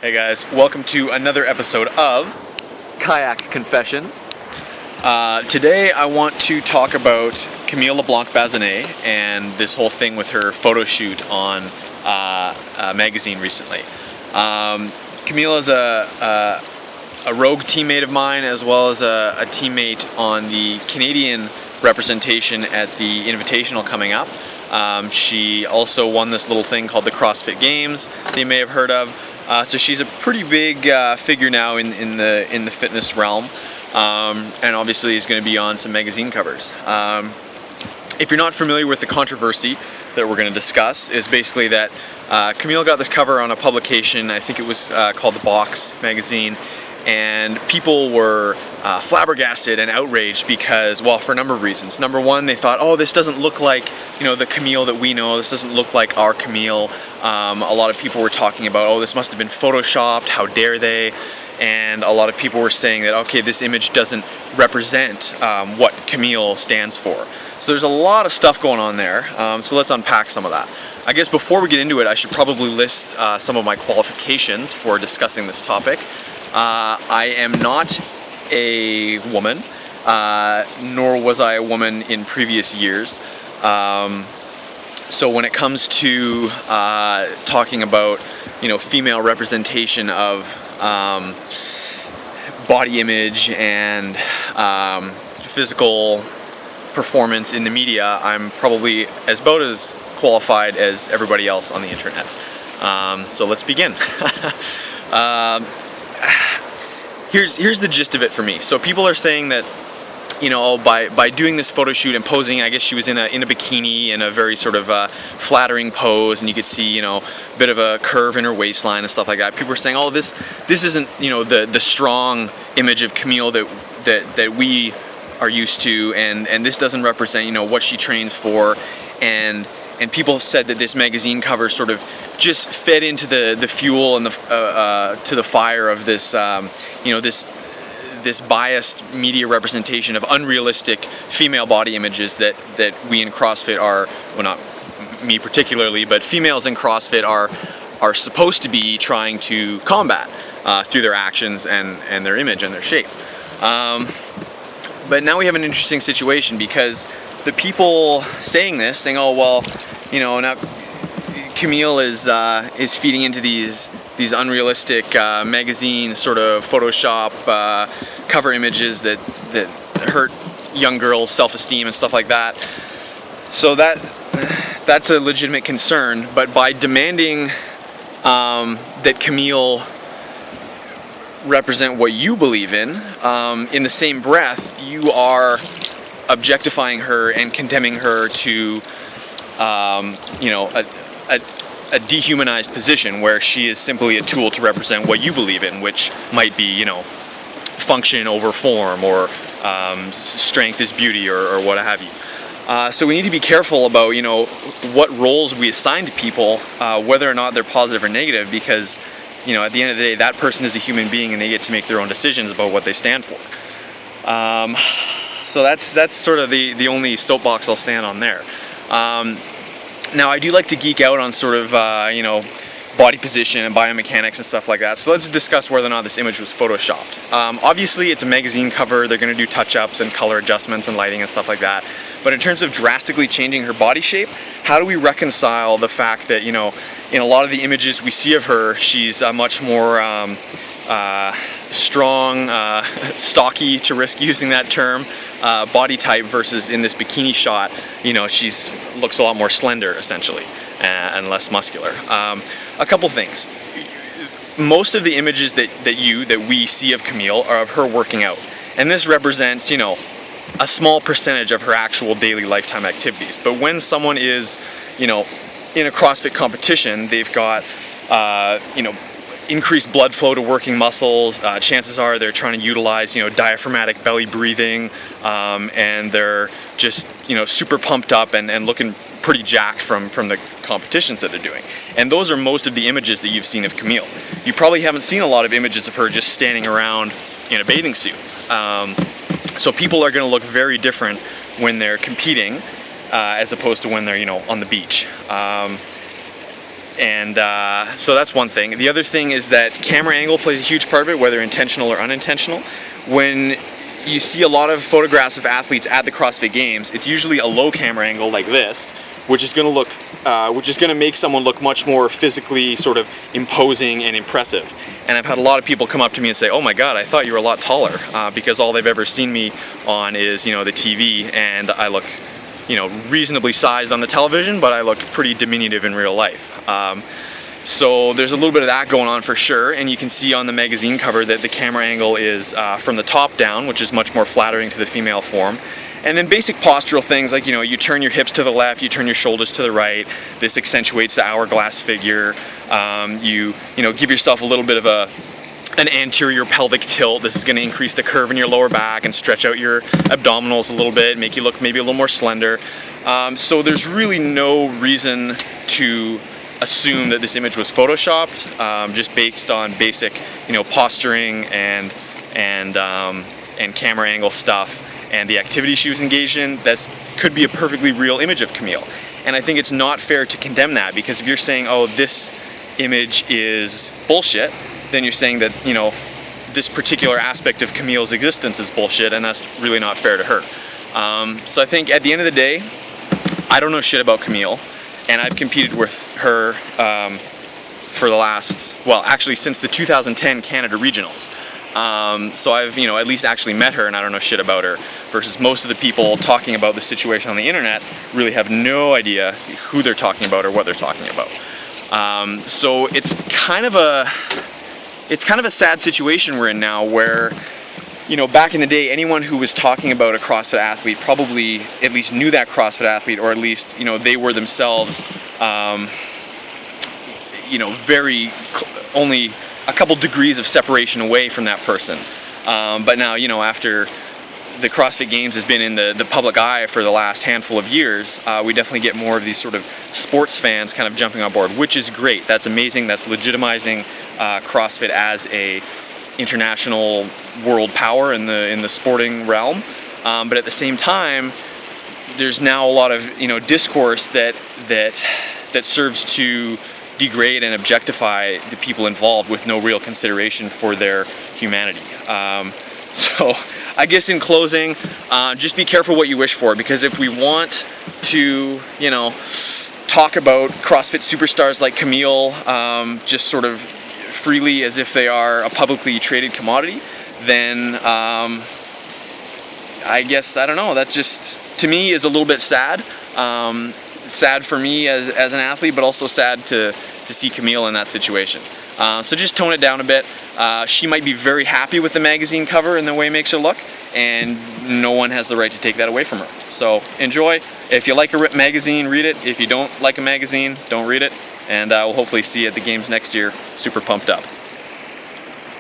Hey guys, welcome to another episode of Kayak Confessions. Today I want to talk about Camille LeBlanc-Bazinet and this whole thing with her photo shoot on a magazine recently. Camille is a rogue teammate of mine, as well as a teammate on the Canadian representation at the Invitational coming up. She also won this little thing called the CrossFit Games that you may have heard of. So she's a pretty big figure now in the fitness realm, and obviously is going to be on some magazine covers. If you're not familiar with the controversy that we're going to discuss, is basically that Camille got this cover on a publication, I think it was called The Box magazine, and people were flabbergasted and outraged because, well, for a number of reasons. Number one, they thought, oh, this doesn't look like, the Camille that we know. This doesn't look like our Camille. A lot of people were talking about, oh, this must have been photoshopped. How dare they? And a lot of people were saying that, okay, this image doesn't represent what Camille stands for. So there's a lot of stuff going on there. So let's unpack some of that. I guess before we get into it, I should probably list some of my qualifications for discussing this topic. I am not a woman, nor was I a woman in previous years. So when it comes to talking about, female representation of body image and physical performance in the media, I'm probably about as qualified as everybody else on the internet. So let's begin. Here's the gist of it for me. So people are saying that, by doing this photo shoot and posing, I guess she was in a bikini in a very sort of flattering pose, and you could see, a bit of a curve in her waistline and stuff like that. People are saying, oh, this isn't, the strong image of Camille that we are used to, and this doesn't represent, what she trains for, and people said that this magazine cover sort of just fed into the fuel and to the fire of this, this biased media representation of unrealistic female body images that we in CrossFit are, well, not me particularly, but females in CrossFit are supposed to be trying to combat through their actions and their image and their shape. But now we have an interesting situation, because the people saying, oh, well, now Camille is feeding into these unrealistic magazine sort of Photoshop cover images that hurt young girls' self-esteem and stuff like that. So that's a legitimate concern. But by demanding that Camille represent what you believe in the same breath, you are objectifying her and condemning her to a dehumanized position where she is simply a tool to represent what you believe in, which might be, function over form, or strength is beauty, or what have you. So we need to be careful about, what roles we assign to people, whether or not they're positive or negative, because, at the end of the day, that person is a human being and they get to make their own decisions about what they stand for. So that's sort of the only soapbox I'll stand on there. Now, I do like to geek out on sort of, body position and biomechanics and stuff like that. So let's discuss whether or not this image was photoshopped. Obviously, it's a magazine cover. They're going to do touch-ups and color adjustments and lighting and stuff like that. But in terms of drastically changing her body shape, how do we reconcile the fact that, in a lot of the images we see of her, she's much more strong, stocky, to risk using that term, body type, versus in this bikini shot, she's looks a lot more slender, essentially, and less muscular. A couple things. Most of the images that we see of Camille are of her working out, and this represents, a small percentage of her actual daily lifetime activities. But when someone is, in a CrossFit competition, they've got, increased blood flow to working muscles. Chances are they're trying to utilize, diaphragmatic belly breathing, and they're just, super pumped up and looking pretty jacked from the competitions that they're doing. And those are most of the images that you've seen of Camille. You probably haven't seen a lot of images of her just standing around in a bathing suit. So people are going to look very different when they're competing as opposed to when they're, on the beach. So that's one thing. The other thing is that camera angle plays a huge part of it, whether intentional or unintentional. When you see a lot of photographs of athletes at the CrossFit Games, it's usually a low camera angle like this, which is going to make someone look much more physically sort of imposing and impressive. And I've had a lot of people come up to me and say, "Oh my God, I thought you were a lot taller," because all they've ever seen me on is, the TV, and I look, reasonably sized on the television, but I look pretty diminutive in real life. So there's a little bit of that going on for sure, and you can see on the magazine cover that the camera angle is from the top down, which is much more flattering to the female form. And then basic postural things like, you turn your hips to the left, you turn your shoulders to the right. This accentuates the hourglass figure. You give yourself a little bit of an anterior pelvic tilt. This is going to increase the curve in your lower back and stretch out your abdominals a little bit, make you look maybe a little more slender. So there's really no reason to assume that this image was photoshopped, just based on basic, posturing and camera angle stuff and the activity she was engaged in. That could be a perfectly real image of Camille. And I think it's not fair to condemn that, because if you're saying, oh, this image is bullshit, then you're saying that, this particular aspect of Camille's existence is bullshit, and that's really not fair to her. So I think at the end of the day, I don't know shit about Camille. And I've competed with her for the last, actually since the 2010 Canada Regionals. So I've, at least actually met her, and I don't know shit about her, versus most of the people talking about the situation on the internet really have no idea who they're talking about or what they're talking about. So it's kind of a sad situation we're in now, where back in the day, anyone who was talking about a CrossFit athlete probably at least knew that CrossFit athlete, or at least, they were themselves, only a couple degrees of separation away from that person. But now, after the CrossFit Games has been in the public eye for the last handful of years, we definitely get more of these sort of sports fans kind of jumping on board, which is great. That's amazing. That's legitimizing CrossFit as a international world power in the sporting realm, but at the same time, there's now a lot of discourse that serves to degrade and objectify the people involved with no real consideration for their humanity. So I guess in closing, just be careful what you wish for, because if we want to talk about CrossFit superstars like Camille, just sort of freely as if they are a publicly traded commodity, then I guess, I don't know, that just, to me, is a little bit sad. Sad for me as an athlete, but also sad to see Camille in that situation. So just tone it down a bit. She might be very happy with the magazine cover and the way it makes her look, and no one has the right to take that away from her. So enjoy. If you like a magazine, read it. If you don't like a magazine, don't read it. And we'll hopefully see you at the games next year. Super pumped up.